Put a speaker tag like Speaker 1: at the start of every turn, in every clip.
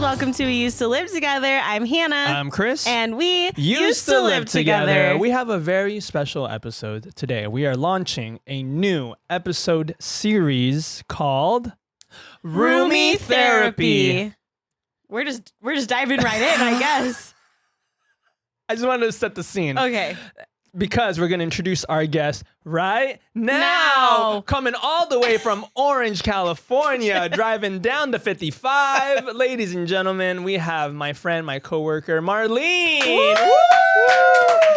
Speaker 1: Welcome to We Used to Live Together. I'm Hannah.
Speaker 2: I'm Kris.
Speaker 1: And we used to live together.
Speaker 2: We have a very special episode today. We are launching a new episode series called
Speaker 1: Roomie Therapy. We're just diving right in, I guess.
Speaker 2: I just wanted to set the scene.
Speaker 1: Okay.
Speaker 2: Because we're going to introduce our guest right now. Coming all the way from Orange, California, driving down the 55. Ladies and gentlemen, we have my friend, my coworker, Marlene.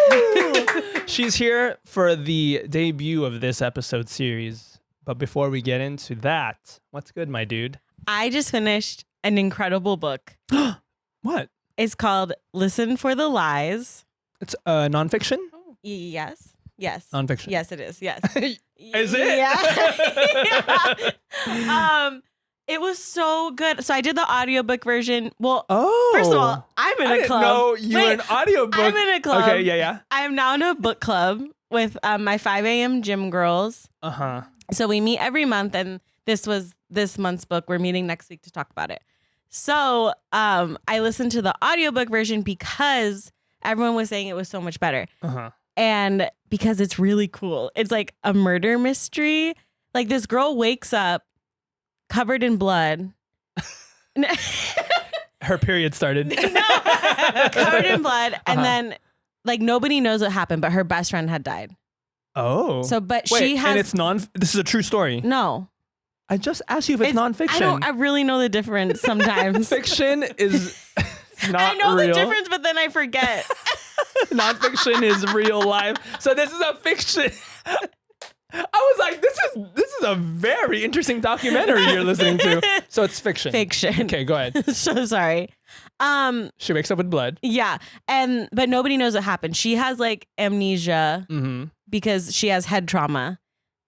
Speaker 2: Woo! She's here for the debut of this episode series. But before we get into that, what's good, my dude?
Speaker 1: I just finished an incredible book.
Speaker 2: What?
Speaker 1: It's called Listen for the Lies.
Speaker 2: It's nonfiction?
Speaker 1: Yes.
Speaker 2: Nonfiction.
Speaker 1: Yes, it is. Yes.
Speaker 2: Is it?
Speaker 1: Yeah. It was so good. So I did the audiobook version. Well,
Speaker 2: oh,
Speaker 1: first of all, I'm in a club.
Speaker 2: No, you were an audiobook.
Speaker 1: I'm in a club.
Speaker 2: Okay, yeah.
Speaker 1: I am now in a book club with my 5 a.m. gym girls.
Speaker 2: Uh-huh.
Speaker 1: So we meet every month, and this was this month's book. We're meeting next week to talk about it. So I listened to the audiobook version because everyone was saying it was so much better.
Speaker 2: Uh-huh.
Speaker 1: And because it's really cool. It's like a murder mystery. Like this girl wakes up covered in blood.
Speaker 2: Her period started.
Speaker 1: Covered in blood. And then like nobody knows what happened, but her best friend had died.
Speaker 2: Oh.
Speaker 1: So, but
Speaker 2: wait,
Speaker 1: she has.
Speaker 2: And it's this is a true story.
Speaker 1: No.
Speaker 2: I just asked you if it's nonfiction.
Speaker 1: I really know the difference sometimes.
Speaker 2: Fiction is not
Speaker 1: I know
Speaker 2: real.
Speaker 1: the difference, but then I forget.
Speaker 2: Nonfiction is real life. So this is a fiction. I was like, this is a very interesting documentary you're listening to. So it's fiction.
Speaker 1: Fiction.
Speaker 2: Okay, go ahead.
Speaker 1: So sorry.
Speaker 2: She wakes up with blood.
Speaker 1: Yeah. But nobody knows what happened. She has like amnesia because she has head trauma.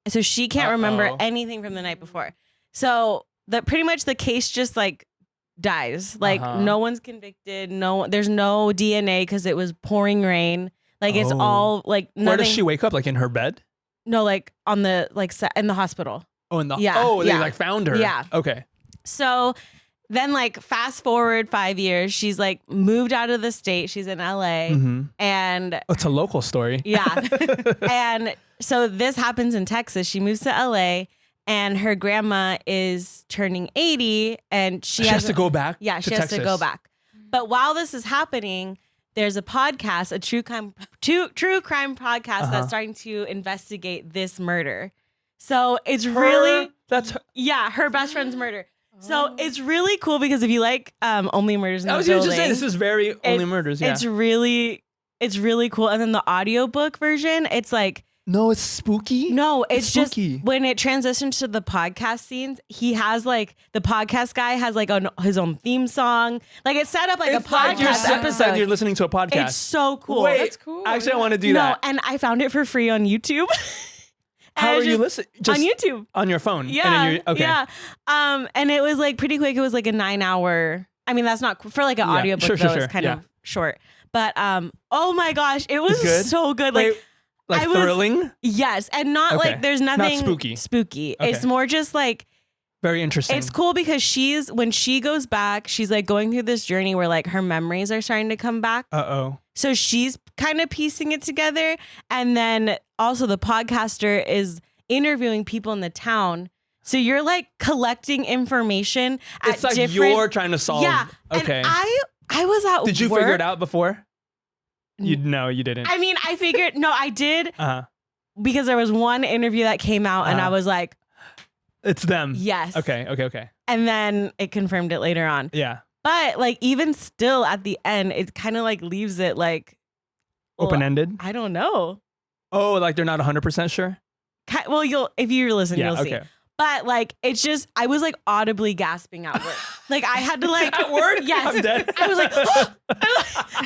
Speaker 1: So she can't remember anything from the night before. So pretty much the case just like dies. Like no one's convicted. There's no DNA because it was pouring rain. Like it's all like nothing.
Speaker 2: Where does she wake up? Like in her bed?
Speaker 1: No, like on the in the hospital.
Speaker 2: Oh, in the
Speaker 1: they
Speaker 2: like found her.
Speaker 1: Yeah.
Speaker 2: Okay.
Speaker 1: So then like fast forward 5 years, she's like moved out of the state. She's in LA and
Speaker 2: it's a local story.
Speaker 1: Yeah. And so this happens in Texas. She moves to LA and her grandma is turning 80 and she has
Speaker 2: to go back.
Speaker 1: Yeah, she has
Speaker 2: Texas.
Speaker 1: to go back. But while this is happening, there's a podcast, a true crime podcast that's starting to investigate this murder. So it's really her best friend's murder. So it's really cool because if you like Only Murders in the Building. I was
Speaker 2: just saying this is very Only Murders. Yeah.
Speaker 1: It's really cool. And then the audiobook version, it's like
Speaker 2: no, it's spooky.
Speaker 1: No, it's
Speaker 2: spooky.
Speaker 1: Just when it transitions to the podcast scenes, he has like the podcast guy has like his own theme song. Like it's set up like a podcast episode.
Speaker 2: Like you're listening to a podcast.
Speaker 1: It's so cool.
Speaker 2: Wait,
Speaker 1: that's cool.
Speaker 2: Actually, I want to do that.
Speaker 1: No, and I found it for free on YouTube.
Speaker 2: How are you listening?
Speaker 1: On YouTube.
Speaker 2: On your phone.
Speaker 1: Yeah.
Speaker 2: And then
Speaker 1: Yeah. And it was like pretty quick. It was like a 9-hour. I mean, that's not for like an audiobook though. It's kind of short. But oh my gosh, it was so good.
Speaker 2: Like thrilling?
Speaker 1: Yes. And not like there's nothing
Speaker 2: not spooky. Okay.
Speaker 1: It's more just like
Speaker 2: very interesting.
Speaker 1: It's cool because when she goes back, she's like going through this journey where like her memories are starting to come back. So she's kind of piecing it together. And then also the podcaster is interviewing people in the town. So you're like collecting information
Speaker 2: it's like you're trying to solve.
Speaker 1: Yeah.
Speaker 2: Okay.
Speaker 1: And I was at
Speaker 2: Did you
Speaker 1: work.
Speaker 2: figure it out before? No, you didn't.
Speaker 1: I mean, I figured, no, I did because there was one interview that came out and I was like,
Speaker 2: it's them.
Speaker 1: Yes.
Speaker 2: Okay.
Speaker 1: And then it confirmed it later on.
Speaker 2: Yeah.
Speaker 1: But like even still at the end, it kind of like leaves it like
Speaker 2: open-ended.
Speaker 1: I don't know.
Speaker 2: Oh, like they're not 100% sure?
Speaker 1: Well, if you listen, you'll see.
Speaker 2: Okay.
Speaker 1: But like, it's just, I was like audibly gasping at work. Like I had to like.
Speaker 2: At work?
Speaker 1: Yes.
Speaker 2: I'm dead.
Speaker 1: I was like,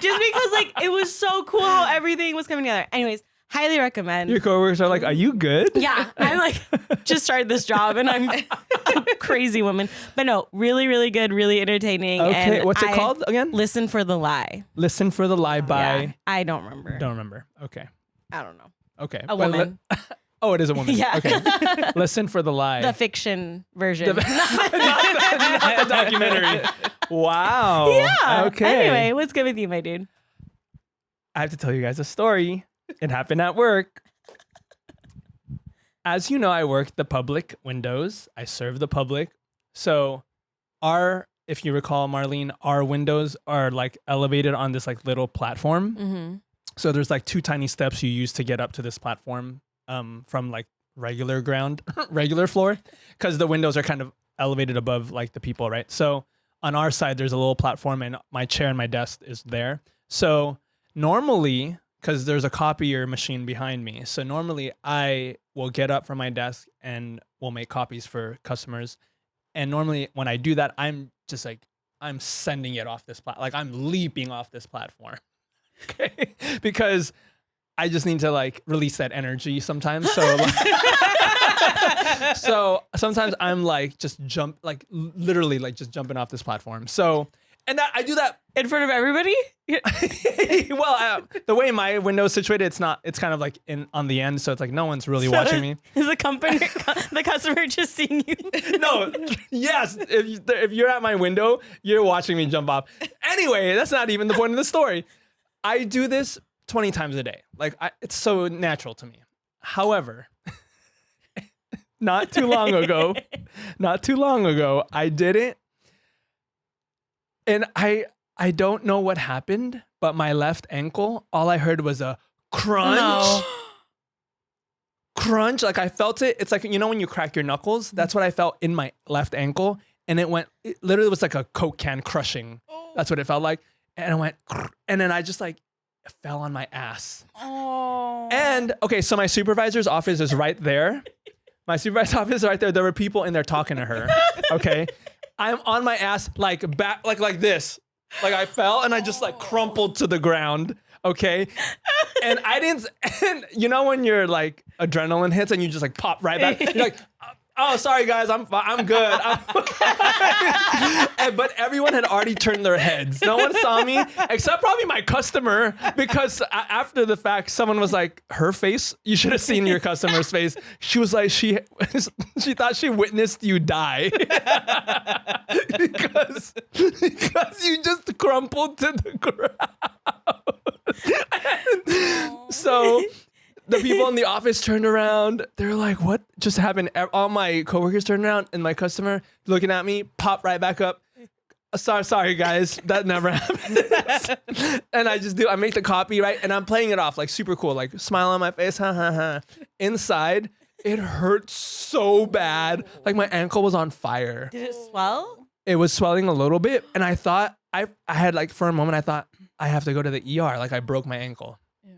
Speaker 1: just because like, it was so cool how everything was coming together. Anyways, Highly recommend.
Speaker 2: Your coworkers are like, "Are you good?"
Speaker 1: Yeah, I'm like, just started this job and I'm a crazy woman. But no, really, really good, really entertaining.
Speaker 2: Okay,
Speaker 1: and
Speaker 2: what's it called again?
Speaker 1: Listen for the Lie.
Speaker 2: Listen for the Lie by.
Speaker 1: Yeah, I don't remember.
Speaker 2: Don't remember. Okay.
Speaker 1: I don't know.
Speaker 2: Okay.
Speaker 1: A woman.
Speaker 2: Oh, it is a woman.
Speaker 1: Yeah.
Speaker 2: Okay. Listen for the Lie.
Speaker 1: The fiction version.
Speaker 2: not the documentary. Wow.
Speaker 1: Yeah.
Speaker 2: Okay.
Speaker 1: Anyway, what's good with you, my dude?
Speaker 2: I have to tell you guys a story. It happened at work. As you know, I work the public windows. I serve the public. So if you recall, Marlene, our windows are like elevated on this like little platform.
Speaker 1: Mm-hmm.
Speaker 2: So there's like 2 tiny steps you use to get up to this platform from like regular ground, regular floor, because the windows are kind of elevated above like the people, right? So on our side, there's a little platform and my chair and my desk is there. So normally, because there's a copier machine behind me. So normally I will get up from my desk and will make copies for customers. And normally when I do that, I'm just like, I'm sending it off this like I'm leaping off this platform. Okay. Because I just need to like release that energy sometimes. So, so sometimes I'm like just literally like just jumping off this platform. So, and I do that
Speaker 1: in front of everybody.
Speaker 2: Well, the way my window is situated, it's kind of like on the end, so it's like no one's really watching me.
Speaker 1: Is the customer just seeing you?
Speaker 2: No, yes. If you're at my window, you're watching me jump off. Anyway, that's not even the point of the story. I do this 20 times a day. Like it's so natural to me. However, not too long ago, I did it. And I don't know what happened, but my left ankle, all I heard was a crunch.
Speaker 1: No.
Speaker 2: Crunch, like I felt it. It's like, you know when you crack your knuckles? That's what I felt in my left ankle. And it literally was like a Coke can crushing. That's what it felt like. And I went, and then I just like fell on my ass.
Speaker 1: Oh.
Speaker 2: And okay, so my supervisor's office is right there. My supervisor's office is right there. There were people in there talking to her. Okay. I'm on my ass, like back, like this. Like I fell and I just like crumpled to the ground. Okay. And and you know when you're like adrenaline hits and you just like pop right back. You're like, oh, sorry guys, I'm good. But everyone had already turned their heads. No one saw me except probably my customer, because after the fact, someone was like, her face, you should have seen your customer's face. She was like, she thought she witnessed you die. because you just crumpled to the ground. So the people in the office turned around. They're like, what just happened? All my coworkers turned around and my customer looking at me, popped right back up. Sorry guys, that never happened. And I make the copy, right? And I'm playing it off like super cool, like smile on my face, ha ha ha. Inside, it hurt so bad. Like my ankle was on fire.
Speaker 1: Did it swell?
Speaker 2: It was swelling a little bit. And I thought, I had like for a moment, I thought I have to go to the ER. Like I broke my ankle. Yeah.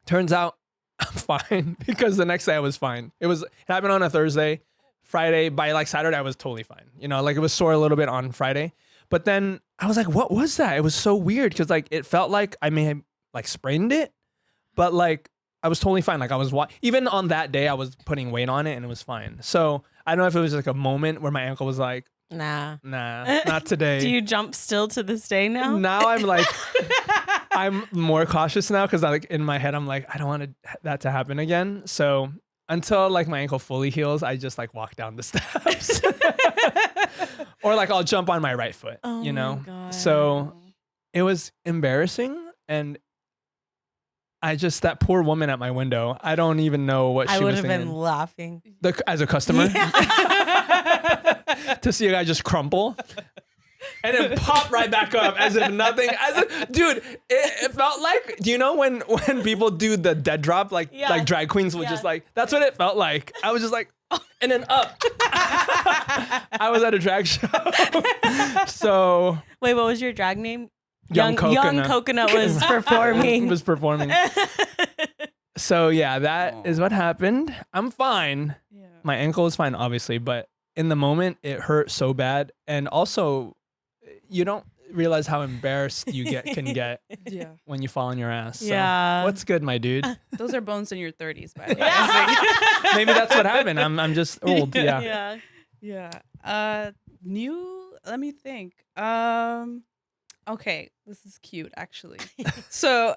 Speaker 2: Turns out, I'm fine, because the next day I was fine. It happened on a Thursday. Friday, by like Saturday, I was totally fine. You know, like it was sore a little bit on Friday. But then I was like, what was that? It was so weird because like it felt like I may have like sprained it, but like I was totally fine. Like I was even on that day, I was putting weight on it and it was fine. So I don't know if it was like a moment where my ankle was like,
Speaker 1: nah,
Speaker 2: not today.
Speaker 1: Do you jump still to this day now?
Speaker 2: Now I'm like, I'm more cautious now because like in my head, I'm like, I don't want that to happen again. So until like my ankle fully heals, I just like walk down the steps. Or like I'll jump on my right foot, you know? So it was embarrassing. And that poor woman at my window, I don't even know what she was thinking.
Speaker 1: I would have been laughing.
Speaker 2: As a customer? Yeah. To see a guy just crumple. And then pop right back up as if nothing. Dude, it felt like, do you know when people do the dead drop, like drag queens would just like, that's what it felt like. I was just like, and then up. I was at a drag show. So.
Speaker 1: Wait, what was your drag name?
Speaker 2: Young Coconut.
Speaker 1: Young Coconut was performing.
Speaker 2: So yeah, that is what happened. I'm fine. Yeah. My ankle is fine, obviously, but in the moment it hurt so bad. And also, realize how embarrassed you can get
Speaker 3: Yeah.
Speaker 2: when you fall on your ass. So,
Speaker 1: Yeah.
Speaker 2: what's good, my dude?
Speaker 3: Those are bones in your 30s, by the way.
Speaker 2: Maybe that's what happened. I'm just old. Yeah.
Speaker 3: Yeah. Let me think. Okay, this is cute actually. So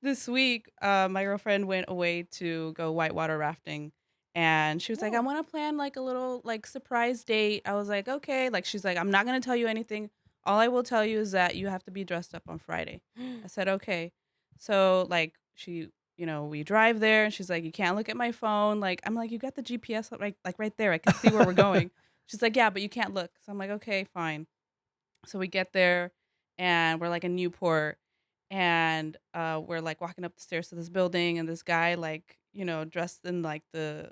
Speaker 3: this week, my girlfriend went away to go whitewater rafting, and she was like, I want to plan like a little like surprise date. I was like, okay. Like, she's like, I'm not going to tell you anything. All I will tell you is that you have to be dressed up on Friday. I said, okay. So like we drive there, and she's like, you can't look at my phone. Like, I'm like, you got the GPS right there. I can see where we're going. She's like, yeah, but you can't look. So I'm like, okay, fine. So we get there, and we're like in Newport, and we're like walking up the stairs to this building, and this guy like dressed in like the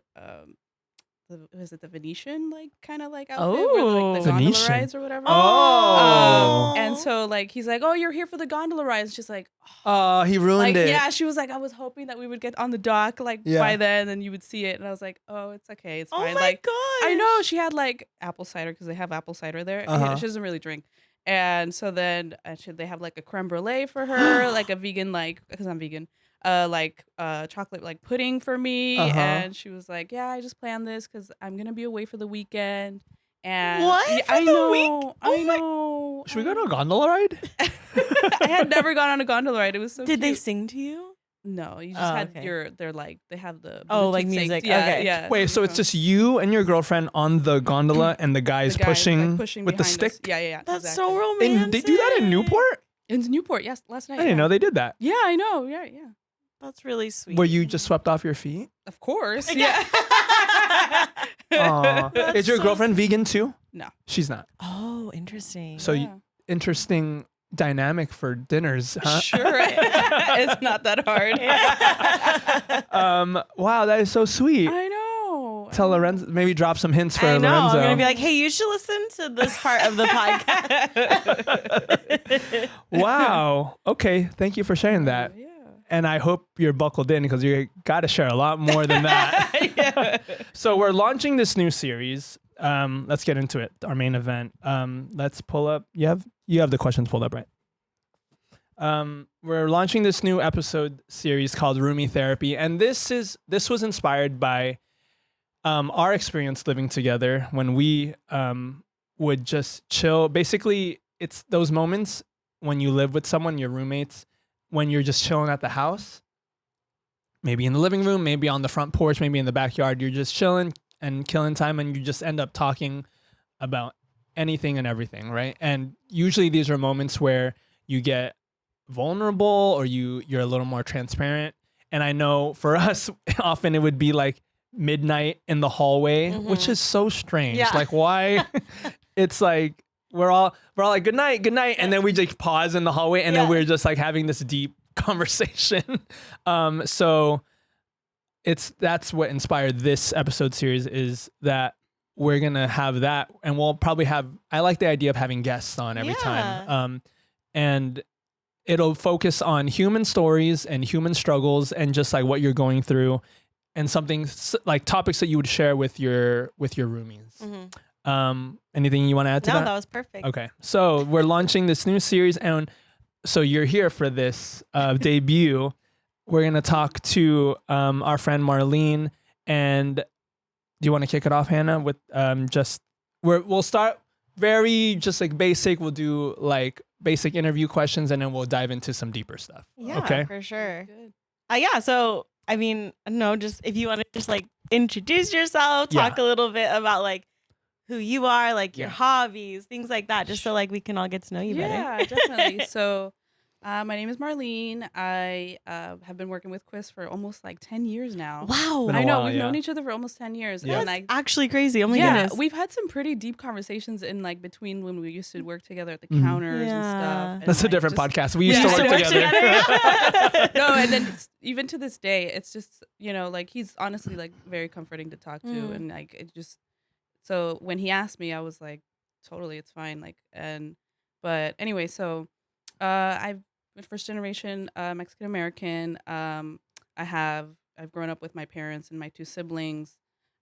Speaker 3: was it the Venetian like kind of like outfit where like the gondola
Speaker 2: Venetian?
Speaker 3: rides or whatever.
Speaker 2: Oh.
Speaker 3: And so like he's like, oh, you're here for the gondola rides. Just like,
Speaker 2: Oh, he ruined
Speaker 3: like,
Speaker 2: it.
Speaker 3: yeah, she was like, I was hoping that we would get on the dock like by then, and you would see it. And I was like, oh, it's okay, it's fine.
Speaker 1: Oh my
Speaker 3: Like,
Speaker 1: gosh.
Speaker 3: I know she had like apple cider because they have apple cider there. Yeah, she doesn't really drink. And so then they have like a creme brulee for her, like a vegan, like, because I'm vegan, like chocolate like pudding for me. And she was like, yeah, I just planned this because I'm gonna be away for the weekend. And
Speaker 1: What?
Speaker 3: Yeah,
Speaker 1: For
Speaker 3: I
Speaker 1: the
Speaker 3: know,
Speaker 1: week?
Speaker 3: I know.
Speaker 2: Should we go to a gondola ride?
Speaker 3: I had never gone on a gondola ride. It was so
Speaker 1: Did they
Speaker 3: cute.
Speaker 1: sing to you?
Speaker 3: No, you just
Speaker 1: Oh,
Speaker 3: had
Speaker 1: okay.
Speaker 3: they're like, they have the
Speaker 1: like
Speaker 3: Bluetooth
Speaker 1: music.
Speaker 3: synced. Yeah,
Speaker 1: Okay.
Speaker 3: yeah.
Speaker 2: Wait, so it's just you and your girlfriend on the gondola, and the guy's
Speaker 3: The guy is, like,
Speaker 2: pushing with the
Speaker 3: behind us.
Speaker 2: stick?
Speaker 3: Yeah.
Speaker 1: That's
Speaker 3: exactly.
Speaker 1: so romantic.
Speaker 2: And they do that in Newport?
Speaker 3: In Newport, yes, last night.
Speaker 2: I didn't know they did that.
Speaker 3: Yeah, I know. Yeah.
Speaker 1: That's really sweet.
Speaker 2: Were you just swept off your feet?
Speaker 3: Of course. Yeah.
Speaker 2: Aw. Is your girlfriend vegan too?
Speaker 3: No.
Speaker 2: She's not.
Speaker 1: Oh, interesting.
Speaker 2: So
Speaker 3: Yeah.
Speaker 2: interesting dynamic for dinners, huh?
Speaker 3: Sure. It's not that hard.
Speaker 2: Wow, that is so sweet.
Speaker 3: I know.
Speaker 2: Tell Lorenzo, maybe drop some hints for
Speaker 1: I know.
Speaker 2: Lorenzo.
Speaker 1: I'm gonna be like, hey, you should listen to this part of the podcast.
Speaker 2: Wow. Okay. Thank you for sharing that.
Speaker 3: Yeah.
Speaker 2: And I hope you're buckled in because you got to share a lot more than that.
Speaker 3: Yeah.
Speaker 2: So we're launching this new series. Let's get into it. Our main event. Let's pull up. You have the questions pulled up, right? We're launching this new episode series called Roomie Therapy, and this was inspired by our experience living together when we would just chill. Basically, it's those moments when you live with someone, your roommates, when you're just chilling at the house, maybe in the living room, maybe on the front porch, maybe in the backyard. You're just chilling and killing time, and you just end up talking about anything and everything, right? And usually these are moments where you get vulnerable or you're a little more transparent. And I know for us, often it would be like midnight in the hallway, which is so strange.
Speaker 1: Yeah.
Speaker 2: Like, why? It's like we're all like good night, and then we just pause in the hallway, and then we're just like having this deep conversation. So that's what inspired this episode series, is that we're gonna have that, and we'll probably have. I like the idea of having guests on every time, and it'll focus on human stories and human struggles and just like what you're going through, and something like topics that you would share with your roomies. Anything you want to add to that?
Speaker 1: No, that was perfect.
Speaker 2: Okay, so we're launching this new series, and so you're here for this debut. We're gonna talk to our friend Marlene, and do you want to kick it off, Hannah? With we'll start very just like basic. We'll do like basic interview questions, and then we'll dive into some deeper stuff.
Speaker 1: Yeah,
Speaker 2: okay,
Speaker 1: for sure.
Speaker 3: Good.
Speaker 1: Yeah. So I mean, no, just if you want to just like introduce yourself, talk a little bit about like who you are, like your hobbies, things like that, just so like we can all get to know you better.
Speaker 3: Yeah, definitely. So my name is Marlene. I have been working with Kris for almost like 10 years now.
Speaker 1: Wow.
Speaker 2: Been a
Speaker 3: I know,
Speaker 2: while,
Speaker 3: we've
Speaker 2: yeah.
Speaker 3: known each other for almost 10 years.
Speaker 2: Yeah.
Speaker 3: And
Speaker 1: That's actually crazy. Oh my
Speaker 3: yeah,
Speaker 1: goodness.
Speaker 3: we've had some pretty deep conversations in like between when we used to work together at the counters and stuff. And,
Speaker 2: that's a
Speaker 3: like,
Speaker 2: different
Speaker 3: just-
Speaker 2: podcast. We used to work together.
Speaker 3: No, and then even to this day, it's just, like he's honestly like very comforting to talk to. And like, it just, so when he asked me, I was like, totally, it's fine. Like, but anyway, so I'm first generation Mexican American. I've grown up with my parents and my two siblings.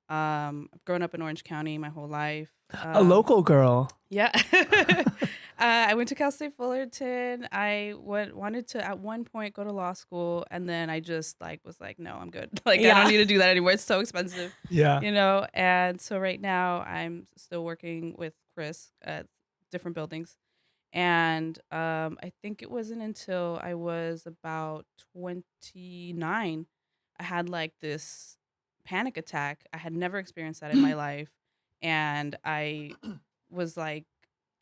Speaker 3: I've grown up in Orange County my whole life.
Speaker 2: A local girl.
Speaker 3: Yeah. I went to Cal State Fullerton. I wanted to at one point go to law school, and then I just like was like, no, I'm good. Like I don't need to do that anymore. It's so expensive.
Speaker 2: Yeah.
Speaker 3: You know. And so right now I'm still working with Kris at different buildings. And I think it wasn't until I was about 29, I had like this panic attack. I had never experienced that in my life. And I was like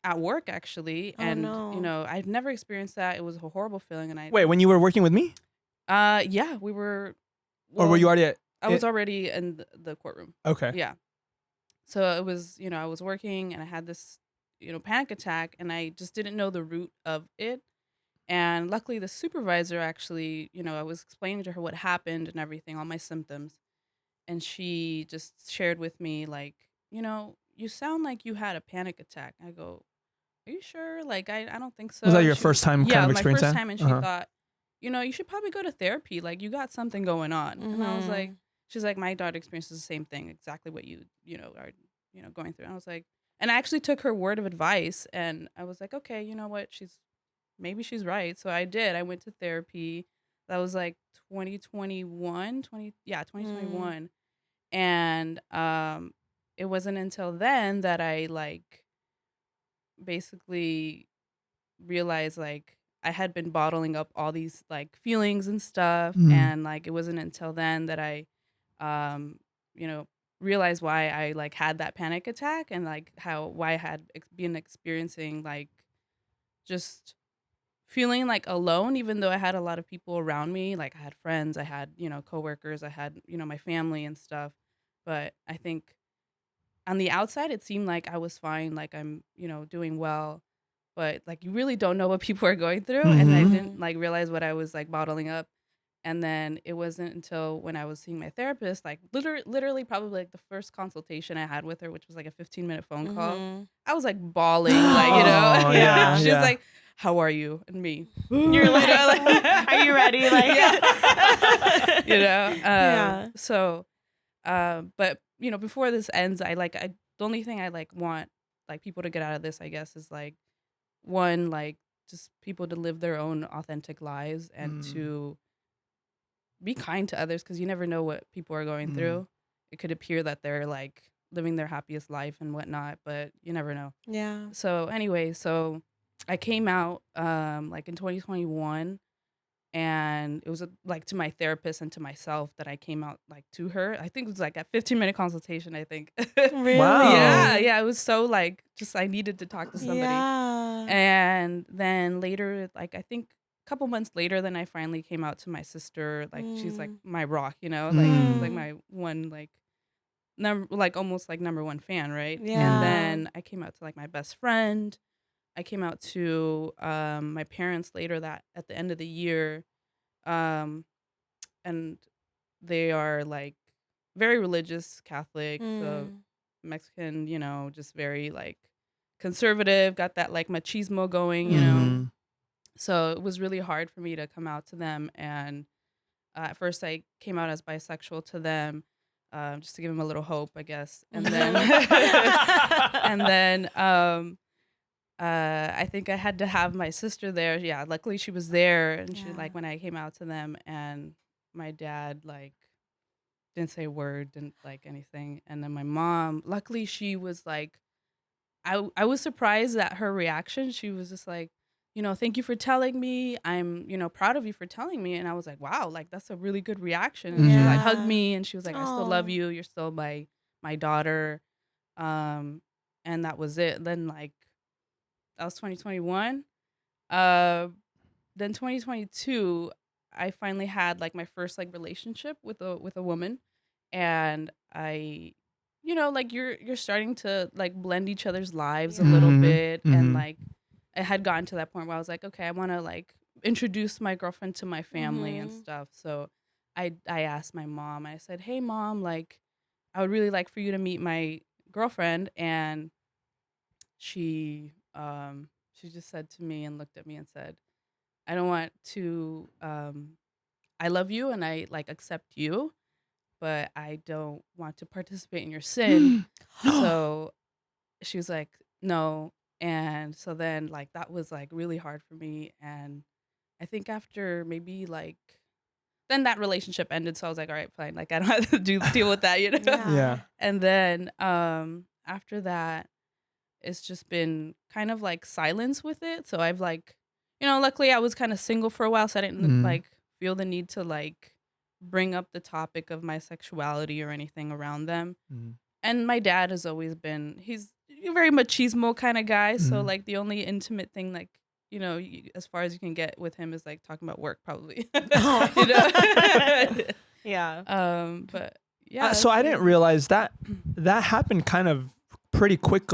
Speaker 3: at work actually.
Speaker 1: Oh,
Speaker 3: And,
Speaker 1: no.
Speaker 3: you know, I'd never experienced that. It was a horrible feeling. And
Speaker 2: Wait, when you were working with me?
Speaker 3: yeah, we were.
Speaker 2: Or were you already at?
Speaker 3: I was already in the courtroom.
Speaker 2: Okay.
Speaker 3: Yeah. So it was, you know, I was working and I had this, you know, panic attack and I just didn't know the root of it. And luckily the supervisor actually, you know, I was explaining to her what happened and everything, all my symptoms. And she just shared with me like, you know, you sound like you had a panic attack. I go, are you sure? Like, I don't think so.
Speaker 2: Was that
Speaker 3: And
Speaker 2: your
Speaker 3: she
Speaker 2: first time kind of
Speaker 3: my
Speaker 2: experience
Speaker 3: first
Speaker 2: that?
Speaker 3: time. And she thought, you know, you should probably go to therapy. Like you got something going on. And I was like, she's like, my daughter experiences the same thing, exactly what you know, are, you know, going through. And I was like, and I actually took her word of advice and I was like, okay, you know what? Maybe she's right. So I did. I went to therapy. That was like 2021. And it wasn't until then that I like basically realized like I had been bottling up all these like feelings and stuff. And like it wasn't until then that I you know, realized why I like had that panic attack and like why I had been experiencing like just feeling like alone, even though I had a lot of people around me. Like I had friends, I had, you know, coworkers, I had, you know, my family and stuff. But I think on the outside, it seemed like I was fine, like I'm, you know, doing well. But like you really don't know what people are going through. And I didn't like realize what I was like bottling up. And then it wasn't until when I was seeing my therapist, like literally probably like the first consultation I had with her, which was like a 15-minute phone call. I was like bawling, like, you know.
Speaker 2: Oh, yeah,
Speaker 3: She's
Speaker 2: yeah.
Speaker 3: like, how are you? And me.
Speaker 1: You're like, are you ready? Like,
Speaker 3: you know.
Speaker 1: Yeah.
Speaker 3: So, but you know, before this ends, the only thing I like want like people to get out of this, I guess, is like one, like just people to live their own authentic lives and to be kind to others because you never know what people are going through. It could appear that they're like living their happiest life and whatnot, but you never know.
Speaker 1: Yeah.
Speaker 3: So anyway, so I came out like in 2021, and it was like to my therapist and to myself that I came out like to her. I think it was like a 15-minute consultation, I think.
Speaker 1: Really?
Speaker 2: Wow.
Speaker 3: Yeah. It was so like just I needed to talk to somebody.
Speaker 1: Yeah.
Speaker 3: And then later, like I think a couple months later, then I finally came out to my sister. Like she's like my rock, you know, like my one like almost like number one fan, right?
Speaker 1: Yeah.
Speaker 3: And then I came out to like my best friend. I came out to my parents later that at the end of the year, and they are like very religious Catholic, so Mexican, you know, just very like conservative, got that like machismo going, you know. So it was really hard for me to come out to them, and at first I came out as bisexual to them, just to give them a little hope, I guess, and then and then I think I had to have my sister there. Yeah, luckily she was there, and she like when I came out to them, and my dad like didn't say a word, didn't like anything, and then my mom, luckily she was like, I was surprised at her reaction. She was just like, you know, thank you for telling me. I'm, you know, proud of you for telling me. And I was like, wow, like that's a really good reaction. And she like hugged me, and she was like, I still love you. You're still my daughter. And that was it. Then like that was 2021. Then 2022, I finally had like my first like relationship with a woman, and I, you know, like you're starting to like blend each other's lives a little bit, and like I had gotten to that point where I was like, okay, I want to like introduce my girlfriend to my family and stuff. So I asked my mom. I said, hey mom, like I would really like for you to meet my girlfriend, and she just said to me and looked at me and said, I don't want to I love you and I like accept you, but I don't want to participate in your sin. So she was like, no. And so then like that was like really hard for me. And I think after maybe like then that relationship ended. So I was like, all right, fine. Like I don't have to deal with that, you know?
Speaker 2: Yeah.
Speaker 3: And then after that, it's just been kind of like silence with it. So I've like, luckily I was kind of single for a while, so I didn't like feel the need to like bring up the topic of my sexuality or anything around them. And my dad has always been, he's a very machismo kind of guy. So like the only intimate thing like, as far as you can get with him is like talking about work probably.
Speaker 1: Yeah.
Speaker 3: But yeah.
Speaker 2: So I didn't realize that happened kind of pretty quick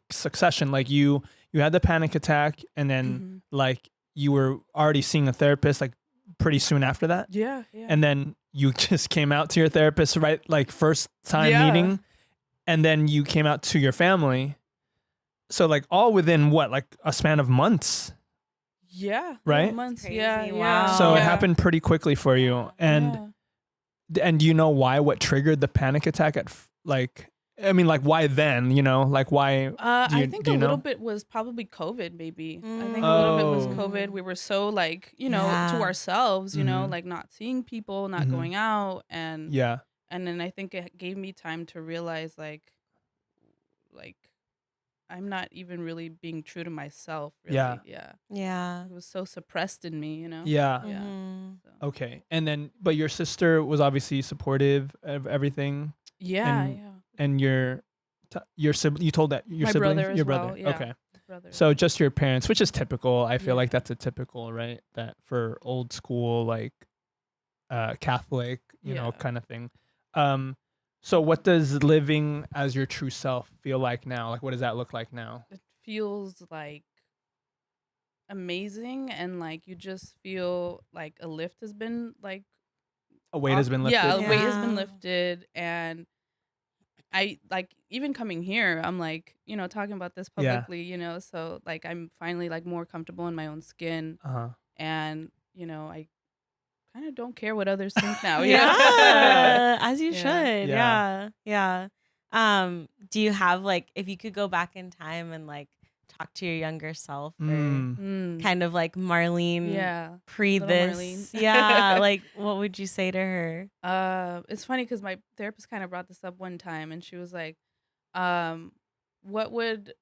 Speaker 2: succession. Like you had the panic attack and then like you were already seeing a therapist like pretty soon after that.
Speaker 3: Yeah.
Speaker 2: And then you just came out to your therapist, right? Like first time meeting, and then you came out to your family. So like all within what, like a span of months?
Speaker 3: Yeah.
Speaker 2: Right?
Speaker 3: Months.
Speaker 1: Crazy.
Speaker 3: Yeah.
Speaker 1: Wow.
Speaker 2: So it happened pretty quickly for you. And do you know why? What triggered the panic attack why then? Like why?
Speaker 3: I think a little bit was probably COVID. Maybe I think a little bit was COVID. We were so like to ourselves, like not seeing people, not going out, and then I think it gave me time to realize like I'm not even really being true to myself. Really.
Speaker 1: Yeah.
Speaker 3: It was so suppressed in me,
Speaker 2: Yeah.
Speaker 3: So.
Speaker 2: Okay. And then, but your sister was obviously supportive of everything.
Speaker 3: Yeah.
Speaker 2: And your sibling, you told that your
Speaker 3: My
Speaker 2: siblings,
Speaker 3: brother as
Speaker 2: your
Speaker 3: well,
Speaker 2: brother.
Speaker 3: yeah.
Speaker 2: Okay.
Speaker 3: Brother.
Speaker 2: So just your parents, which is typical. I feel like
Speaker 3: Yeah.
Speaker 2: that's a typical, right? That for old school, like Catholic, kind of thing. So what does living as your true self feel like now? Like, what does that look like now?
Speaker 3: It feels like amazing, and like you just feel like a lift has been like
Speaker 2: A weight has been lifted.
Speaker 3: Yeah, a weight has
Speaker 1: Yeah.
Speaker 3: been lifted, and I like even coming here, I'm like, talking about this publicly, so like I'm finally like more comfortable in my own skin, and I kind of don't care what others think now.
Speaker 1: Yeah, as you
Speaker 3: Yeah.
Speaker 1: should.
Speaker 2: Yeah.
Speaker 1: Yeah. Do you have like, if you could go back in time and like talk to your younger self or kind of like Marlene pre
Speaker 3: little
Speaker 1: this?
Speaker 3: Marlene.
Speaker 1: Yeah, like what would you say to her?
Speaker 3: It's funny because my therapist kind of brought this up one time, and she was like, what would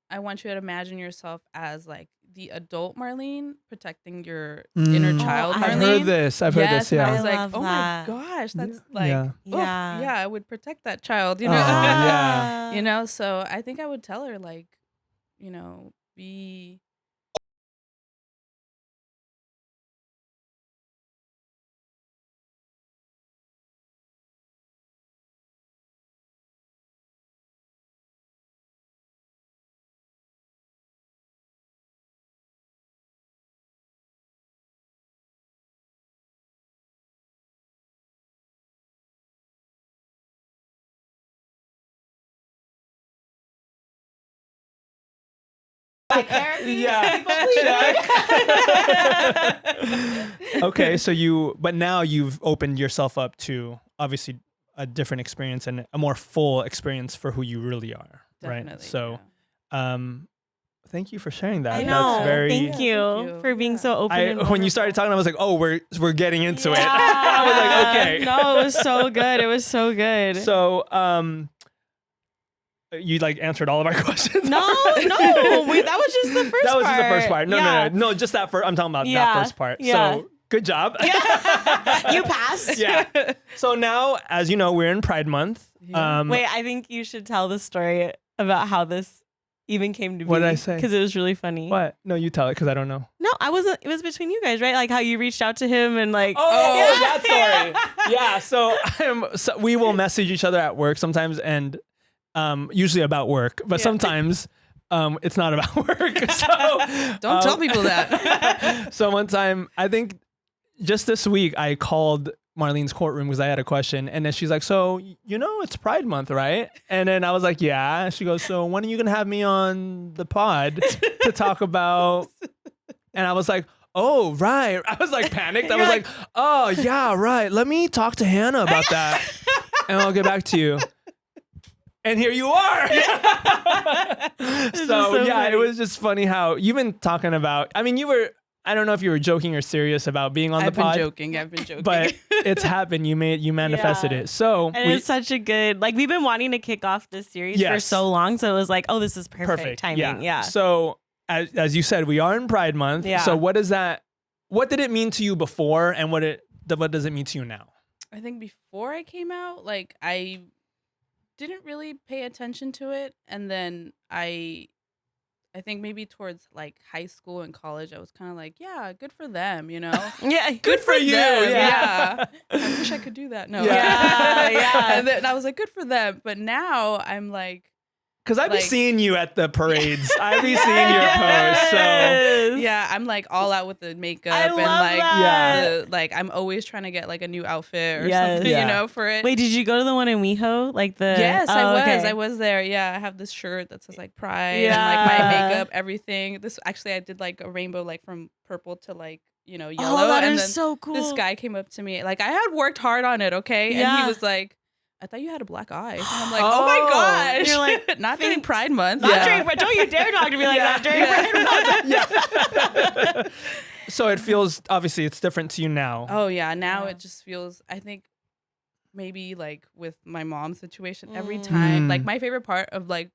Speaker 3: I want you to imagine yourself as like the adult Marlene protecting your inner child Marlene.
Speaker 2: I've heard this. I've heard this.
Speaker 3: And
Speaker 2: Yeah.
Speaker 3: I was like,
Speaker 1: love
Speaker 3: oh
Speaker 1: that.
Speaker 3: my gosh, that's like,
Speaker 1: Yeah.
Speaker 3: I would protect that child,
Speaker 2: Yeah.
Speaker 3: So I think I would tell her like, be.
Speaker 2: Yeah. Okay, so but now you've opened yourself up to obviously a different experience and a more full experience for who you really are,
Speaker 3: Definitely,
Speaker 2: right? So, thank you for sharing that.
Speaker 1: I know.
Speaker 2: That's very.
Speaker 1: Thank you for being so open. and
Speaker 2: When you started talking, I was like, oh, we're getting into it.
Speaker 1: Yeah.
Speaker 2: I was like, okay.
Speaker 1: No, it was so good. It was so good.
Speaker 2: So, you like answered all of our questions.
Speaker 1: No, wait, that was just the first part.
Speaker 2: That was just the first part. No, just that first. I'm talking about that first part.
Speaker 1: Yeah.
Speaker 2: So good job.
Speaker 1: You passed.
Speaker 2: Yeah. So now, as you know, we're in Pride Month.
Speaker 3: Yeah.
Speaker 1: Wait, I think you should tell the story about how this even came to be.
Speaker 2: What did I say?
Speaker 1: Because it was really funny.
Speaker 2: What? No, you tell it because I don't know.
Speaker 1: No, I wasn't. It was between you guys, right? Like how you reached out to him and like.
Speaker 2: Oh, that story. Yeah. So we will message each other at work sometimes, and usually about work, but sometimes it's not about work. So
Speaker 3: don't tell people that.
Speaker 2: So one time, I think just this week, I called Marlene's courtroom because I had a question, and then she's like, so it's Pride Month, right? And then I was like, yeah. She goes, so when are you gonna have me on the pod to talk about? And I was like, oh, right. I was like panicked. I was like, oh, yeah, right. Let me talk to Hannah about that and I'll get back to you. And here you are. So yeah,
Speaker 1: funny.
Speaker 2: it was just funny how you've been talking about, I mean, I don't know if you were joking or serious about being on the pod.
Speaker 3: I've been joking.
Speaker 2: But it's happened. You manifested it. So
Speaker 1: and it's such a good, like, we've been wanting to kick off this series for so long. So it was like, oh, this is perfect timing. Yeah.
Speaker 2: So as you said, we are in Pride Month.
Speaker 1: Yeah.
Speaker 2: So what did it mean to you before and what does it mean to you now?
Speaker 3: I think before I came out, like, I didn't really pay attention to it. And then I think maybe towards like high school and college, I was kind of like, yeah, good for them, you know?
Speaker 1: Yeah.
Speaker 2: Good for you.
Speaker 3: Yeah. I wish I could do that. No.
Speaker 1: Yeah.
Speaker 3: And then I was like, good for them. But now I'm like,
Speaker 2: because I've been seeing you at the parades. I've been seeing your posts. So
Speaker 3: yeah, I'm like all out with the makeup
Speaker 1: I
Speaker 3: and
Speaker 1: love
Speaker 3: like
Speaker 1: that.
Speaker 3: like I'm always trying to get like a new outfit or
Speaker 1: Yes.
Speaker 3: something,
Speaker 2: Yeah.
Speaker 3: you know, for it.
Speaker 1: Wait, did you go to the one in WeHo? Like the
Speaker 3: Yes, I was.
Speaker 1: okay.
Speaker 3: I was there. Yeah, I have this shirt that says like Pride and
Speaker 1: Yeah.
Speaker 3: like my makeup, everything. This actually I did like a rainbow like from purple to like, you know, yellow.
Speaker 1: Oh, that
Speaker 3: and
Speaker 1: is
Speaker 3: then
Speaker 1: so cool.
Speaker 3: this guy came up to me. Like I had worked hard on it, okay? And
Speaker 1: Yeah.
Speaker 3: he was like, I thought you had a black eye. And I'm like, oh my gosh.
Speaker 1: You're like,
Speaker 3: not during
Speaker 1: thanks.
Speaker 3: Pride Month.
Speaker 1: Not during, but don't you dare talk to me like that during Pride Month.
Speaker 2: So it feels, obviously it's different to you now.
Speaker 3: Oh yeah, now it just feels, I think maybe like with my mom's situation every time, like my favorite part of like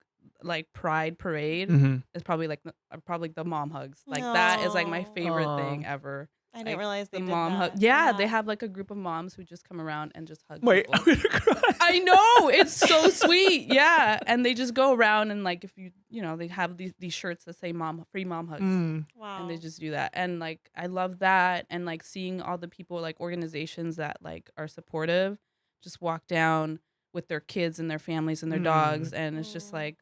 Speaker 3: Pride Parade is probably like the mom hugs. Like that is like my favorite thing ever.
Speaker 1: I didn't realize they
Speaker 3: the
Speaker 1: did
Speaker 3: mom
Speaker 1: that.
Speaker 3: hug. Yeah, they have like a group of moms who just come around and just hug
Speaker 2: Wait,
Speaker 3: people.
Speaker 2: I'm gonna cry.
Speaker 3: I know, it's so sweet. Yeah, and they just go around and like if you know they have these shirts that say free mom hugs.
Speaker 1: Wow.
Speaker 3: And they just do that. And like I love that, and like seeing all the people, like organizations that like are supportive just walk down with their kids and their families and their dogs, and it's just like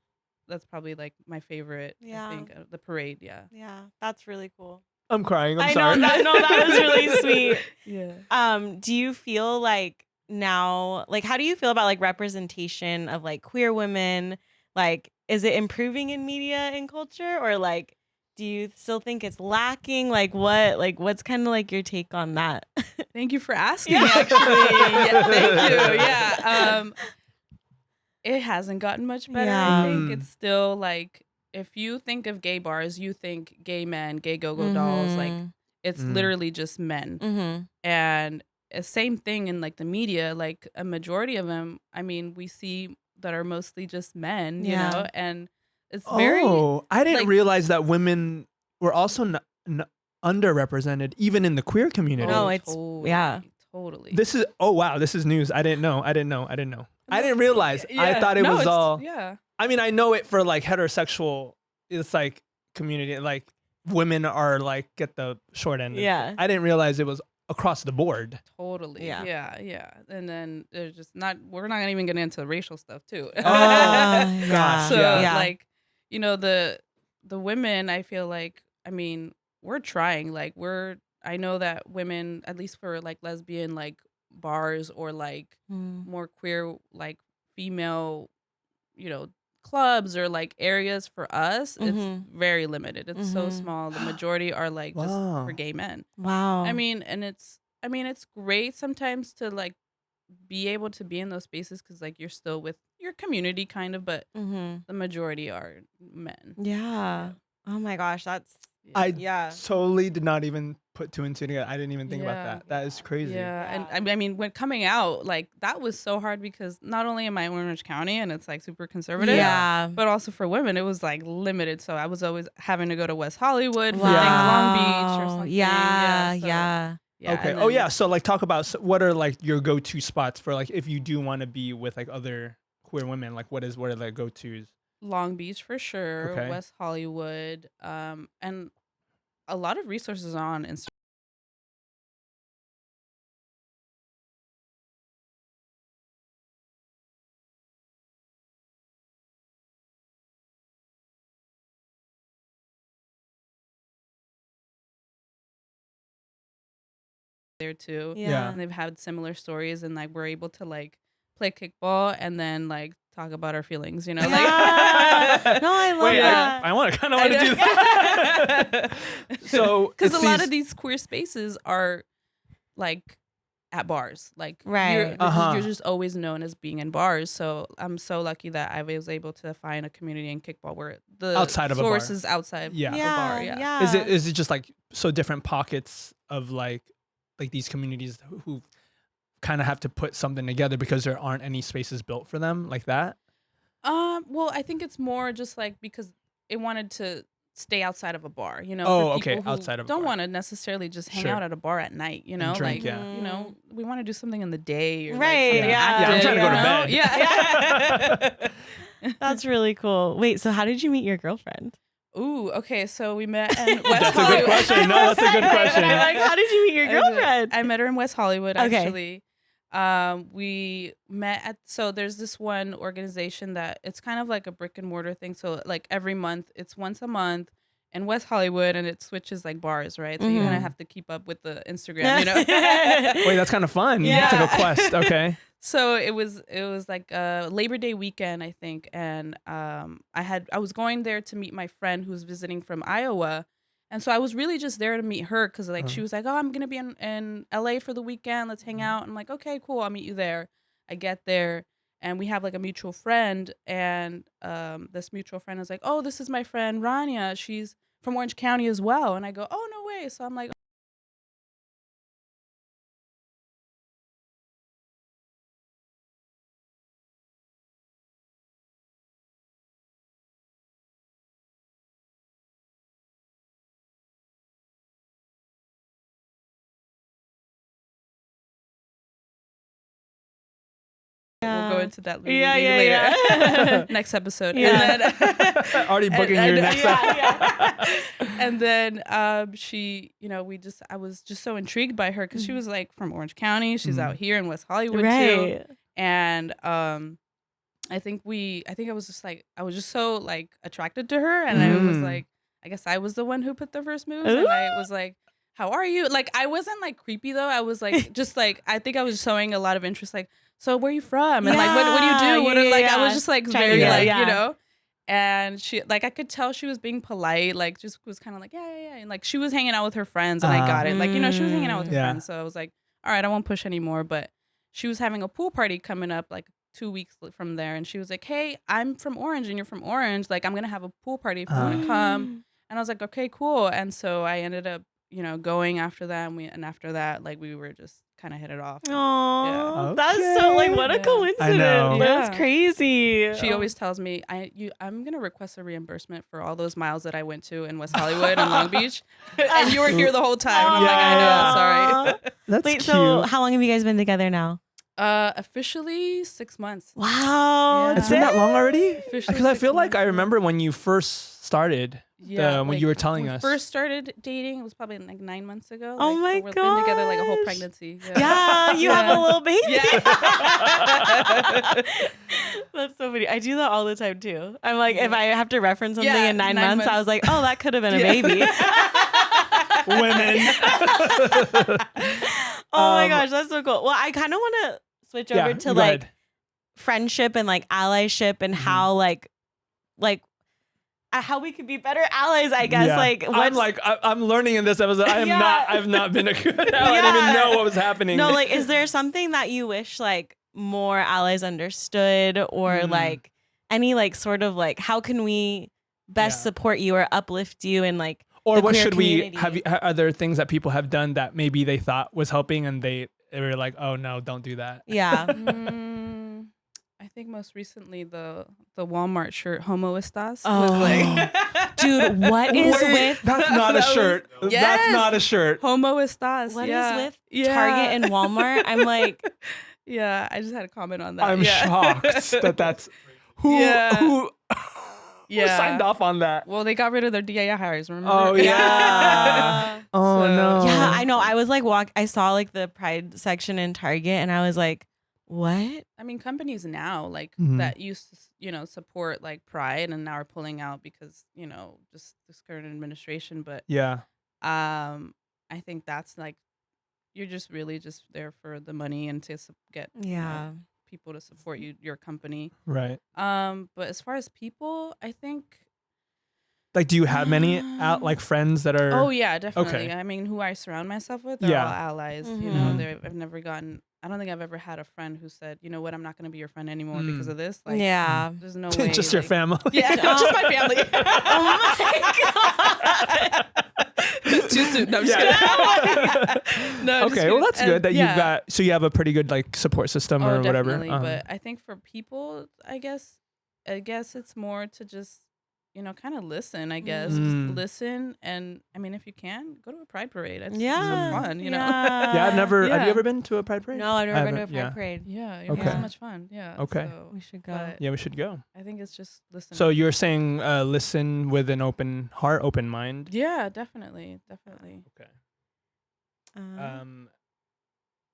Speaker 3: that's probably like my favorite. I think the parade.
Speaker 1: Yeah, that's really cool.
Speaker 2: I'm crying. I'm
Speaker 1: I
Speaker 2: sorry.
Speaker 1: know that was really sweet.
Speaker 3: Yeah.
Speaker 1: Do you feel like now, like, how do you feel about like representation of like queer women? Like, is it improving in media and culture, or like, do you still think it's lacking? What's kind of like your take on that?
Speaker 3: Thank you for asking. Actually, yeah, thank you. Yeah. It hasn't gotten much better. I think it's still like, if you think of gay bars, you think gay men, gay go-go dolls. Like it's literally just men. And same thing in like the media, like a majority of them, I mean, we see that are mostly just men, you know, and it's very.
Speaker 2: Oh, I didn't
Speaker 3: like,
Speaker 2: realize that women were also underrepresented, even in the queer community.
Speaker 1: No, it's
Speaker 3: totally.
Speaker 2: This is this is news. I didn't know. I didn't realize. I thought it was all.
Speaker 3: Yeah.
Speaker 2: I mean, I know it for like heterosexual. It's like community, like women are like get the short end.
Speaker 1: Yeah.
Speaker 2: I didn't realize it was across the board.
Speaker 3: Totally.
Speaker 1: Yeah.
Speaker 3: Yeah. And then there's just we're not gonna even get into racial stuff too.
Speaker 2: Oh gosh.
Speaker 3: So
Speaker 2: Yeah.
Speaker 3: like, you know, the women, I feel like, I mean, we're trying. Like I know that women, at least for like lesbian like bars or like more queer like female, you know, clubs or like areas, for us it's very limited. It's so small. The majority are like just for gay men.
Speaker 1: Wow.
Speaker 3: I mean it's great sometimes to like be able to be in those spaces because like you're still with your community kind of, but the majority are men.
Speaker 1: Yeah. Oh my gosh, that's
Speaker 2: I totally did not even put two and two together. I didn't even think about that. That is crazy.
Speaker 3: Yeah. And I mean, when coming out, like that was so hard because not only am I in Orange County and it's like super conservative, but also for women, it was like limited. So I was always having to go to West Hollywood for things, Long Beach or something.
Speaker 1: Yeah.
Speaker 2: Okay. Oh yeah. So like talk about what are like your go-to spots for like if you do want to be with like other queer women, like what are the go-tos?
Speaker 3: Long Beach for sure,
Speaker 2: Okay.
Speaker 3: West Hollywood, and a lot of resources on Instagram. There too.
Speaker 1: Yeah.
Speaker 3: And they've had similar stories, and like we're able to like play kickball and then like talk about our feelings, you know?
Speaker 1: Yeah.
Speaker 3: Like,
Speaker 1: No, I love
Speaker 2: Wait,
Speaker 1: that.
Speaker 2: I kind of want to do that. So,
Speaker 3: because a lot of these queer spaces are like at bars. Like
Speaker 1: Right.
Speaker 3: you're just always known as being in bars. So I'm so lucky that I was able to find a community in kickball where the
Speaker 2: Outside of a
Speaker 3: source
Speaker 2: bar.
Speaker 3: is outside
Speaker 2: Yeah.
Speaker 3: of a bar. Yeah.
Speaker 2: Is it just like so different pockets of like these communities who kind of have to put something together because there aren't any spaces built for them like that?
Speaker 3: Well, I think it's more just like because it wanted to stay outside of a bar, you know,
Speaker 2: Oh,
Speaker 3: for
Speaker 2: okay,
Speaker 3: people who
Speaker 2: outside of a
Speaker 3: don't
Speaker 2: bar.
Speaker 3: want to necessarily just hang
Speaker 2: Sure.
Speaker 3: out at a bar at night, you know,
Speaker 2: drink,
Speaker 3: like
Speaker 2: yeah.
Speaker 3: you know, we want to do something in the day or
Speaker 1: Right,
Speaker 3: like something
Speaker 1: yeah.
Speaker 3: active,
Speaker 2: Yeah, I'm trying to
Speaker 3: you
Speaker 2: go to
Speaker 3: know?
Speaker 2: bed.
Speaker 3: Yeah.
Speaker 1: That's really cool. Wait, so how did you meet your girlfriend?
Speaker 3: Ooh, okay, so we met in West
Speaker 2: That's a
Speaker 3: Hollywood.
Speaker 2: good question. No, that's a good question.
Speaker 1: I'm like, how did you meet your girlfriend?
Speaker 3: I met her in West Hollywood,
Speaker 1: Okay.
Speaker 3: actually. We met at, so there's this one organization that it's kind of like a brick and mortar thing. So like every month, it's once a month in West Hollywood, and it switches like bars, right? So you kind of have to keep up with the Instagram, you know?
Speaker 2: Wait, that's kind of fun.
Speaker 3: Yeah.
Speaker 2: It's like a quest. Okay.
Speaker 3: So it was like a Labor Day weekend, I think, and I was going there to meet my friend who's visiting from Iowa, and so I was really just there to meet her because like she was like, oh, I'm gonna be in LA for the weekend, let's hang out. I'm like, okay, cool, I'll meet you there. I get there and we have like a mutual friend, and this mutual friend is like, oh, this is my friend Rania, she's from Orange County as well, and I go, oh, no way. So I'm like, we'll go into that later.
Speaker 1: Yeah.
Speaker 3: Next episode.
Speaker 1: Yeah.
Speaker 3: And then
Speaker 2: Already booking your next
Speaker 3: and then she, you know, I was just so intrigued by her because she was like from Orange County. She's out here in West Hollywood too.
Speaker 1: Right.
Speaker 3: And I think I was just so like attracted to her, and I was like, I guess I was the one who put the first moves, and I was like, how are you? Like, I wasn't like creepy though. I was like, just like, I think I was showing a lot of interest, like, so where are you from? And like, what do you do? I was just like very like, you know, and she, like, I could tell she was being polite, like just was kind of like, yeah. And like, she was hanging out with her friends, and I got it. Like, you know, she was hanging out with her friends. So I was like, all right, I won't push anymore. But she was having a pool party coming up like 2 weeks from there. And she was like, hey, I'm from Orange and you're from Orange. Like, I'm going to have a pool party if you want to come. And I was like, okay, cool. And so I ended up, you know, going after that, and after that, like, we were just kind of hit it off.
Speaker 1: Oh,
Speaker 2: Yeah.
Speaker 1: that's so like what a coincidence.
Speaker 2: I know.
Speaker 1: That's crazy.
Speaker 3: She always tells me, I'm gonna request a reimbursement for all those miles that I went to in West Hollywood and Long Beach, and you were here the whole time. And I'm like, I know, sorry.
Speaker 2: That's
Speaker 1: Wait,
Speaker 2: cute.
Speaker 1: so how long have you guys been together now?
Speaker 3: Officially 6 months.
Speaker 1: Wow.
Speaker 3: Yeah.
Speaker 2: It's been that long already?
Speaker 3: Officially
Speaker 2: Because I
Speaker 3: 6
Speaker 2: feel like
Speaker 3: months,
Speaker 2: I
Speaker 3: yeah.
Speaker 2: remember when you first started. When
Speaker 3: like,
Speaker 2: you were telling
Speaker 3: we
Speaker 2: us.
Speaker 3: first started dating, it was probably like 9 months ago.
Speaker 1: Oh
Speaker 3: like,
Speaker 1: my
Speaker 3: so we've been together like a whole
Speaker 1: gosh.
Speaker 3: pregnancy.
Speaker 1: Yeah, you have a little baby.
Speaker 3: Yeah.
Speaker 1: That's so funny. I do that all the time too. I'm like, if I have to reference something
Speaker 3: Yeah,
Speaker 1: in 9
Speaker 3: 9
Speaker 1: months, I
Speaker 3: months.
Speaker 1: was like, oh, that could have been a baby.
Speaker 2: Women.
Speaker 1: Oh my gosh, that's so cool. Well, I kind of want to switch over to
Speaker 2: go
Speaker 1: like
Speaker 2: ahead.
Speaker 1: friendship and like allyship and how like how we could be better allies, I guess.
Speaker 2: Yeah.
Speaker 1: Like,
Speaker 2: I'm learning in this episode.
Speaker 1: Yeah.
Speaker 2: I've not been a good ally. I didn't even know what was happening.
Speaker 1: no, like, is there something that you wish like more allies understood, or like any like sort of like how can we best support you or uplift you and like
Speaker 2: or
Speaker 1: the
Speaker 2: what
Speaker 1: queer
Speaker 2: should
Speaker 1: community?
Speaker 2: we have? Are there things that people have done that maybe they thought was helping and they were like, oh no, don't do that?
Speaker 1: Yeah.
Speaker 3: I think most recently the Walmart shirt "Homo Estas"
Speaker 1: Oh.
Speaker 3: was like,
Speaker 1: Dude, what is with
Speaker 2: That's not a shirt. That's
Speaker 3: Yes.
Speaker 2: not a shirt.
Speaker 3: "Homo Estas"?
Speaker 1: what is
Speaker 3: yeah.
Speaker 1: with
Speaker 3: Yeah.
Speaker 1: Target and Walmart? I'm like,
Speaker 3: Yeah, I just had a comment on that.
Speaker 2: I'm
Speaker 3: yeah.
Speaker 2: shocked that that's who
Speaker 3: Yeah.
Speaker 2: who
Speaker 3: Yeah.
Speaker 2: signed off on that.
Speaker 3: Well, they got rid of their DIY hires. Remember?
Speaker 2: Oh yeah. Oh
Speaker 3: So-
Speaker 2: no.
Speaker 1: yeah, I know. I was like, I saw like the Pride section in Target, and I was like, what?
Speaker 3: I mean, companies now like
Speaker 2: Mhm.
Speaker 3: that used to, you know, support like Pride, and now are pulling out because, you know, just this current administration. But
Speaker 2: Yeah.
Speaker 3: I think that's like, you're just really just there for the money and to get you know,
Speaker 1: Yeah.
Speaker 3: people to support your company.
Speaker 2: Right.
Speaker 3: But as far as people, I think.
Speaker 2: Like, do you have many friends that are?
Speaker 3: Oh yeah, definitely.
Speaker 2: Okay.
Speaker 3: I mean, who I surround myself with are all allies. You know, I've never gotten. I don't think I've ever had a friend who said, you know what, I'm not going to be your friend anymore because of this. Like, there's no way.
Speaker 2: Just your family.
Speaker 3: Yeah, just my family.
Speaker 1: Oh my god.
Speaker 3: Too soon. No, I'm just kidding. No,
Speaker 2: Okay, well that's good that you've got. So you have a pretty good like support system or whatever.
Speaker 3: Definitely. But I think for people, I guess it's more to just, you know, kind of listen, I guess. Just listen. And I mean, if you can, go to a pride parade. It's so fun, you know?
Speaker 2: Yeah, I've never, have you ever been to a pride parade?
Speaker 1: No, I've never been to a pride parade.
Speaker 3: Yeah, it was so much fun. Yeah.
Speaker 2: Okay.
Speaker 3: So,
Speaker 1: we should go.
Speaker 2: Yeah, we should go.
Speaker 3: I think it's just listen.
Speaker 2: So you're saying listen with an open heart, open mind?
Speaker 3: Yeah, definitely. Definitely.
Speaker 2: Okay.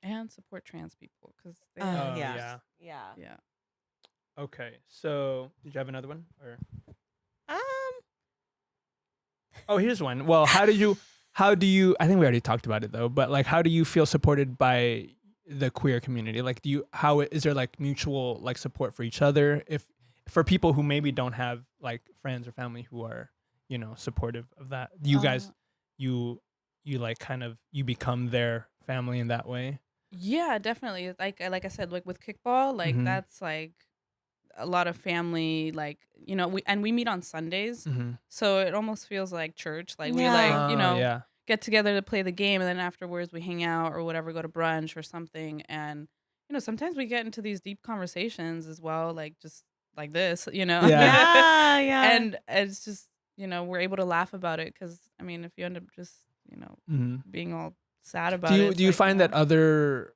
Speaker 3: And support trans people because they
Speaker 1: yeah.
Speaker 2: Okay. So did you have another one or? Oh, here's one. Well, how do you, I think we already talked about it though, but like, how do you feel supported by the queer community? Like, is there like mutual like support for each other? If for people who maybe don't have like friends or family who are, you know, supportive of that, you guys, you like kind of, you become their family in that way?
Speaker 3: Yeah, definitely. Like I said, like with kickball, like that's like a lot of family, like, you know, we meet on Sundays, so it almost feels like church. Like we like, you know, get together to play the game, and then afterwards we hang out or whatever, go to brunch or something. And you know, sometimes we get into these deep conversations as well, like just like this, you know.
Speaker 1: Yeah.
Speaker 3: And it's just, you know, we're able to laugh about it because I mean, if you end up just, you know, being all sad about it.
Speaker 2: Do you find that other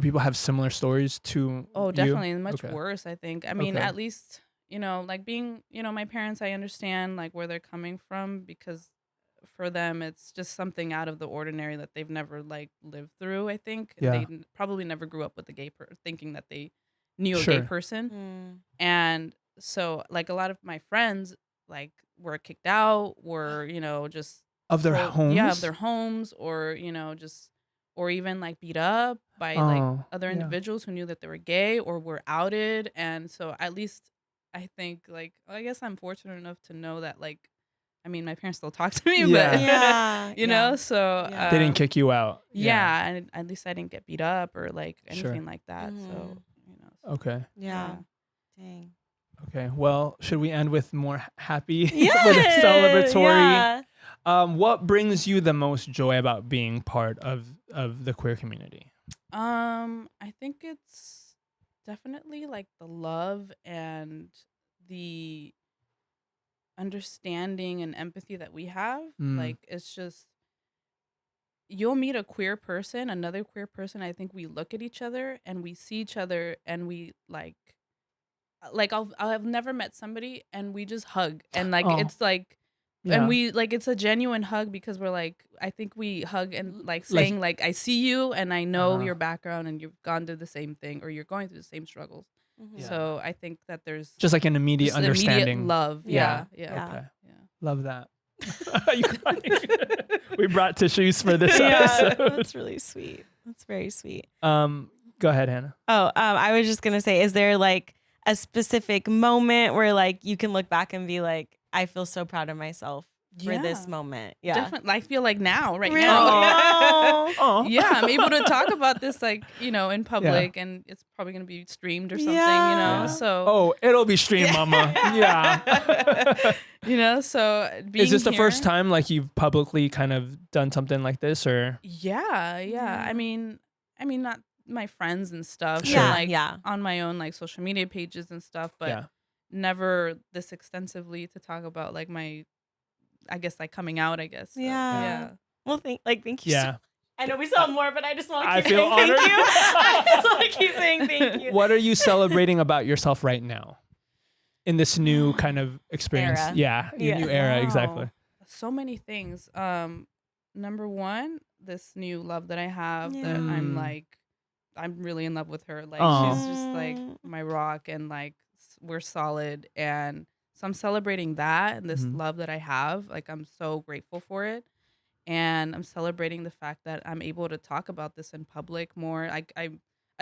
Speaker 2: people have similar stories to
Speaker 3: definitely
Speaker 2: you?
Speaker 3: much worse, I think. I mean, at least, you know, like being, you know, my parents, I understand like where they're coming from because for them it's just something out of the ordinary that they've never like lived through, I think. They probably never grew up with a gay thinking that they knew a gay person. And so like a lot of my friends like were kicked out, were, you know, just
Speaker 2: of their homes.
Speaker 3: Yeah, of their homes, or, you know, just, or even like beat up by like other individuals who knew that they were gay or were outed. And so at least I think like, I guess I'm fortunate enough to know that like, I mean, my parents still talk to me, but you know, so
Speaker 2: they didn't kick you out.
Speaker 3: Yeah, and at least I didn't get beat up or like anything like that. So, you know.
Speaker 2: Okay.
Speaker 1: Yeah. Dang.
Speaker 2: Okay. Well, should we end with more happy, with a celebratory? What brings you the most joy about being part of the queer community?
Speaker 3: I think it's definitely like the love and the understanding and empathy that we have. Like, it's just, you'll meet a queer person, another queer person. I think we look at each other and we see each other and we like I'll have never met somebody and we just hug and like it's like and we like, it's a genuine hug because we're like, I think we hug and like saying like I see you and I know your background and you've gone through the same thing or you're going through the same struggles. So I think that there's
Speaker 2: just like an immediate understanding,
Speaker 3: immediate love. Yeah.
Speaker 2: Okay. Yeah. Love that. We brought tissues for this episode.
Speaker 1: That's really sweet. That's very sweet.
Speaker 2: Go ahead, Hannah.
Speaker 1: I was just gonna say, is there like a specific moment where like you can look back and be like, I feel so proud of myself for this moment? Yeah,
Speaker 3: definitely. I feel like now, right
Speaker 1: really?
Speaker 3: now. Yeah, I'm able to talk about this like, you know, in public, and it's probably gonna be streamed or something, you know. So
Speaker 2: it'll be streamed, mama. Yeah.
Speaker 3: You know, so
Speaker 2: is this the first time like you've publicly kind of done something like this, or?
Speaker 3: Yeah. I mean, not my friends and stuff.
Speaker 1: Sure.
Speaker 3: And, like, on my own like social media pages and stuff, but never this extensively to talk about like my, I guess, like coming out, I guess. So,
Speaker 1: Well, thank you.
Speaker 2: Yeah.
Speaker 1: I know we saw more, but I just want to
Speaker 2: I
Speaker 1: keep
Speaker 2: feel
Speaker 1: saying
Speaker 2: honored.
Speaker 1: thank you. I just want to keep saying thank you.
Speaker 2: What are you celebrating about yourself right now in this new kind of experience?
Speaker 1: Era.
Speaker 2: Your new era, exactly.
Speaker 3: So many things. Number one, this new love that I have that I'm really in love with her. Like, she's just like my rock, and like we're solid. And so I'm celebrating that and this love that I have. Like, I'm so grateful for it. And I'm celebrating the fact that I'm able to talk about this in public more. Like, I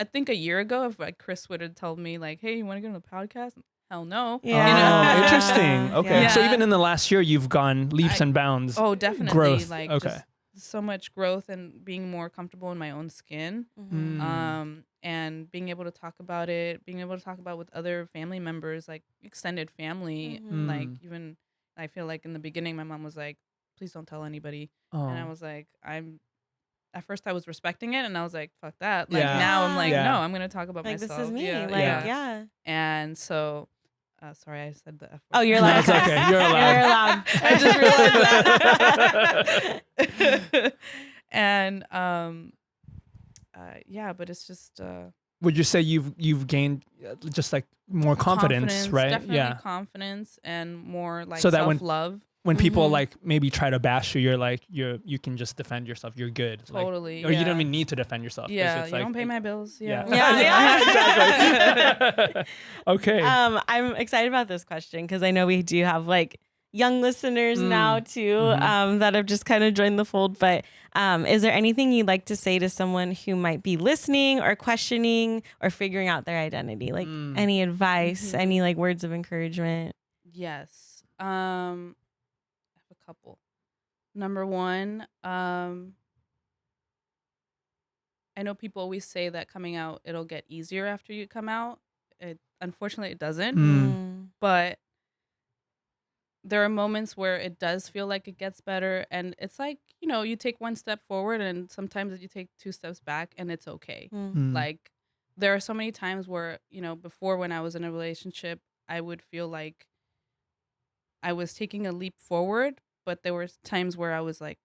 Speaker 3: I think a year ago, if like Kris would have told me like, "Hey, you want to get on the podcast?" Hell no.
Speaker 1: Yeah.
Speaker 2: Oh, interesting. Okay.
Speaker 3: Yeah.
Speaker 2: So even in the last year, you've gone leaps and bounds.
Speaker 3: Oh, definitely.
Speaker 2: Growth.
Speaker 3: Like
Speaker 2: Okay.
Speaker 3: just so much growth and being more comfortable in my own skin. And being able to talk about it, being able to talk about with other family members, like extended family. Like even I feel like in the beginning, my mom was like, "Please don't tell anybody," and I was like, At first I was respecting it, and I was like, "Fuck that!" Like now I'm like, "No, I'm gonna talk about
Speaker 1: like
Speaker 3: myself."
Speaker 1: This is me.
Speaker 3: Yeah.
Speaker 1: Like yeah.
Speaker 3: And so. Sorry, I said the F word.
Speaker 1: Oh, you're allowed.
Speaker 2: No, it's okay. You're allowed.
Speaker 1: You're allowed.
Speaker 3: I just realized that. And yeah, but it's just
Speaker 2: Would you say you've gained just like more confidence, right?
Speaker 3: Definitely confidence and more like
Speaker 2: so that
Speaker 3: self-love.
Speaker 2: When people like maybe try to bash you, you're like you can just defend yourself. You're good.
Speaker 3: Totally.
Speaker 2: Like, or you don't even need to defend yourself.
Speaker 3: Yeah,
Speaker 2: it's
Speaker 3: you
Speaker 2: like,
Speaker 3: don't pay my bills. Yeah.
Speaker 2: Exactly. Okay.
Speaker 1: I'm excited about this question because I know we do have like young listeners now too that have just kind of joined the fold. But is there anything you'd like to say to someone who might be listening or questioning or figuring out their identity? Like any advice, any like words of encouragement?
Speaker 3: Yes. I have a couple. Number one, I know people always say that coming out, it'll get easier after you come out. Unfortunately, it doesn't. But there are moments where it does feel like it gets better. And it's like, you take one step forward and sometimes you take 2 steps back and it's okay. Like there are so many times where, before when I was in a relationship, I would feel like I was taking a leap forward, but there were times where I was like,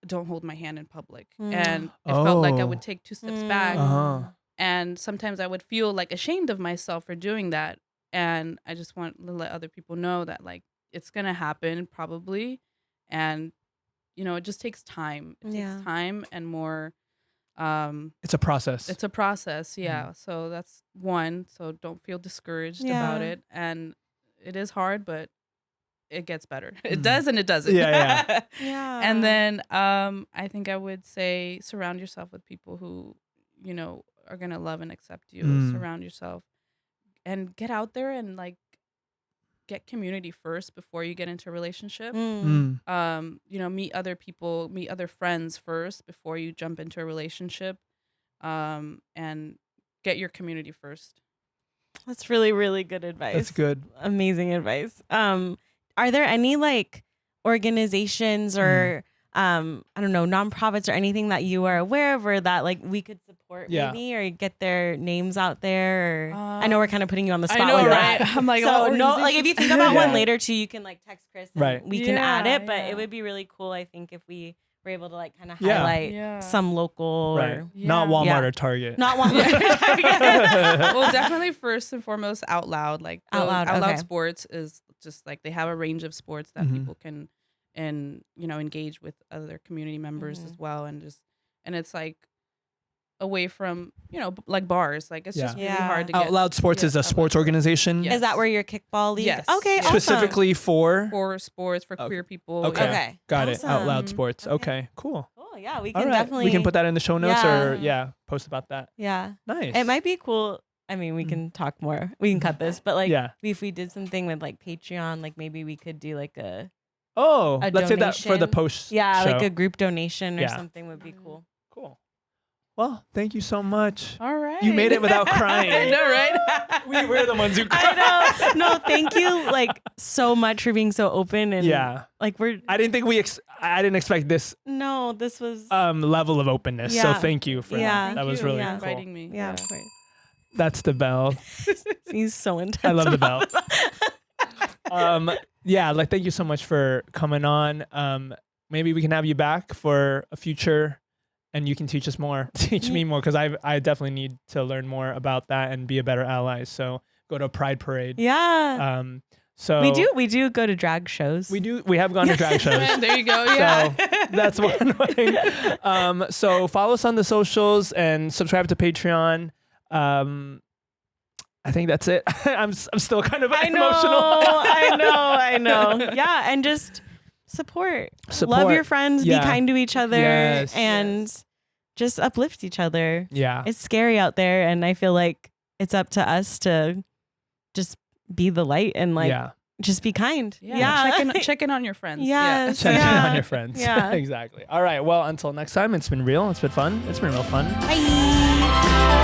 Speaker 3: don't hold my hand in public. And it felt like I would take 2 steps back. And sometimes I would feel like ashamed of myself for doing that. And I just want to let other people know that like, it's going to happen probably. And, it just takes time. It takes time and more.
Speaker 2: It's a process.
Speaker 3: It's a process. Yeah. So that's one. So don't feel discouraged about it. And it is hard, but it gets better. It does and it doesn't.
Speaker 1: Yeah.
Speaker 3: And then I think I would say surround yourself with people who, are going to love and accept you. Surround yourself and get out there and like get community first before you get into a relationship. Meet other people, meet other friends first before you jump into a relationship. And get your community first.
Speaker 1: That's really, really good advice.
Speaker 2: That's good.
Speaker 1: Amazing advice. Are there any like organizations or I don't know, nonprofits or anything that you are aware of or that like we could support maybe or get their names out there? Or, I know we're kind of putting you on the spot.
Speaker 3: I know,
Speaker 1: like
Speaker 3: right?
Speaker 1: that.
Speaker 3: I'm like,
Speaker 1: so no, like if you think about one later too, you can like text Kris and we can add it. But it would be really cool, I think, if we were able to like kind of highlight some local or
Speaker 2: not Walmart or Target.
Speaker 1: Not Walmart or Target.
Speaker 3: Well, definitely first and foremost Out Loud. Like
Speaker 1: Out Loud
Speaker 3: Sports is just like they have a range of sports that people can engage with other community members as well, and it's like away from like bars. Like it's just really hard to get.
Speaker 2: Out Loud Sports is a sports organization.
Speaker 1: Is that where your kickball league?
Speaker 3: Yes.
Speaker 1: Okay.
Speaker 3: Yes.
Speaker 2: Specifically for
Speaker 3: sports for queer people.
Speaker 2: Okay. Got
Speaker 1: Awesome.
Speaker 2: it. Out Loud Sports. Okay. Cool.
Speaker 1: Cool. Yeah, we can
Speaker 2: All right.
Speaker 1: definitely.
Speaker 2: We can put that in the show notes or post about that.
Speaker 1: Yeah.
Speaker 2: Nice.
Speaker 1: It might be cool. I mean, we can talk more. We can cut this, but like, if we did something with like Patreon, like maybe we could do like a
Speaker 2: let's say that for the
Speaker 1: donation.
Speaker 2: post.
Speaker 1: Yeah,
Speaker 2: show.
Speaker 1: like a group donation or something would be cool.
Speaker 2: Cool. Well, thank you so much.
Speaker 3: All right.
Speaker 2: You made it without crying.
Speaker 3: I know, right?
Speaker 2: We're the ones who cry.
Speaker 1: I know. No, thank you like so much for being so open and like
Speaker 2: I didn't think I didn't expect this.
Speaker 1: No, this was
Speaker 2: level of openness. So thank you for that. That was really cool.
Speaker 3: Inviting me.
Speaker 1: Yeah, of course.
Speaker 2: That's the bell.
Speaker 1: He's so intense.
Speaker 2: I love the bell. Like thank you so much for coming on. Maybe we can have you back for a future and you can teach us more. Teach me more because I definitely need to learn more about that and be a better ally. So go to a Pride Parade.
Speaker 1: Yeah.
Speaker 2: So
Speaker 1: we do go to drag shows.
Speaker 2: We have gone to drag shows.
Speaker 3: There you go. Yeah.
Speaker 2: So that's one way. So follow us on the socials and subscribe to Patreon. I think that's it. I'm still kind of emotional.
Speaker 1: I know. Yeah, and just support. Love your friends. Be kind to each other, and just uplift each other.
Speaker 2: Yeah.
Speaker 1: It's scary out there, and I feel like it's up to us to just be the light and like just be kind.
Speaker 3: Check in on your friends.
Speaker 1: Yes.
Speaker 2: Check in on your friends.
Speaker 1: Yeah.
Speaker 2: Exactly. All right. Well, until next time, it's been real. It's been fun. It's been real fun.
Speaker 1: Bye.